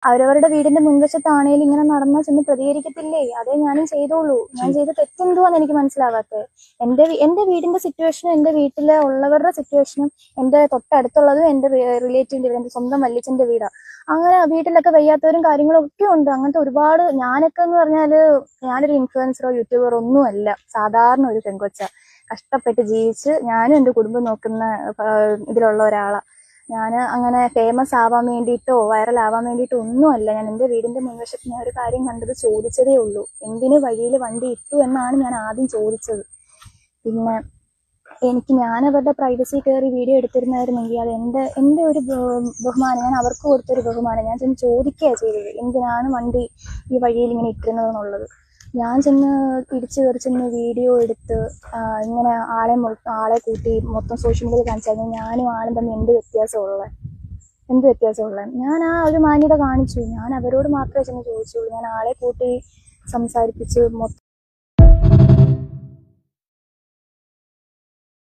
അവരവരുടെ വീടിന്റെ മുൻവശത്താണേലും ഇങ്ങനെ നടന്നാൽ ചെന്ന് പ്രതികരിക്കത്തില്ലേ? അതേ ഞാനും ചെയ്തോളൂ. ഞാൻ ചെയ്ത തെറ്റെന്തുവാന്ന് എനിക്ക് മനസ്സിലാവാത്തത്. എന്റെ വീടിന്റെ സിറ്റുവേഷനും എന്റെ വീട്ടിലെ ഉള്ളവരുടെ സിറ്റുവേഷനും എന്റെ തൊട്ടടുത്തുള്ളതും എന്റെ റിലേറ്റീവിന്റെ വീട്, എന്റെ സ്വന്തം വല്യച്ഛന്റെ വീടാ. അങ്ങനെ വീട്ടിലൊക്കെ വയ്യാത്തവരും കാര്യങ്ങളും ഒക്കെ ഉണ്ട്. അങ്ങനത്തെ ഒരുപാട്, ഞാനൊക്കെ എന്ന് പറഞ്ഞാല് ഞാനൊരു ഇൻഫ്ലുവൻസറോ യൂട്യൂബറോ ഒന്നുമല്ല, സാധാരണ ഒരു പെങ്കൊച്ച. കഷ്ടപ്പെട്ട് ജീവിച്ച് ഞാനും എന്റെ കുടുംബം നോക്കുന്ന ഇതിലുള്ള ഒരാളാ. ഞാൻ അങ്ങനെ ഫേമസ് ആവാൻ വേണ്ടിയിട്ടോ വൈറലാവാൻ വേണ്ടിയിട്ടോ ഒന്നുമല്ല. ഞാൻ എൻ്റെ വീടിന്റെ മുൻവശത്ത് ഞാൻ ഒരു കാര്യം കണ്ടത് ചോദിച്ചതേ ഉള്ളൂ. എന്തിന് വഴിയിൽ വണ്ടി ഇട്ടു എന്നാണ് ഞാൻ ആദ്യം ചോദിച്ചത്. പിന്നെ ഞാൻ അവരുടെ പ്രൈവസി കയറി വീഡിയോ എടുത്തിരുന്നായിരുന്നെങ്കിൽ അത് എൻ്റെ ഒരു ബഹുമാനം, ഞാൻ അവർക്ക് കൊടുത്തൊരു ബഹുമാനം. ഞാൻ ചെന്ന് ചോദിക്കുകയാണ് ചെയ്തത്, എന്തിനാണ് വണ്ടി ഈ വഴിയിൽ ഇങ്ങനെ ഇട്ടിരുന്നത് എന്നുള്ളത്. ഞാൻ ചെന്ന് ഇടിച്ചു കയറി ചെന്ന് വീഡിയോ എടുത്ത് ഇങ്ങനെ ആളെ കൂട്ടി മൊത്തം സോഷ്യൽ മീഡിയയിൽ കാണിച്ചായിരുന്നു. ഞാനും ആളും തമ്മിൽ എന്ത് വ്യത്യാസമുള്ളത്? ഞാൻ ആ ഒരു മാന്യത കാണിച്ചു. ഞാൻ അവരോട് മാത്രമേ ചെന്ന് ചോദിച്ചുള്ളൂ. ഞാൻ ആളെ കൂട്ടി സംസാരിപ്പിച്ച് മൊത്തം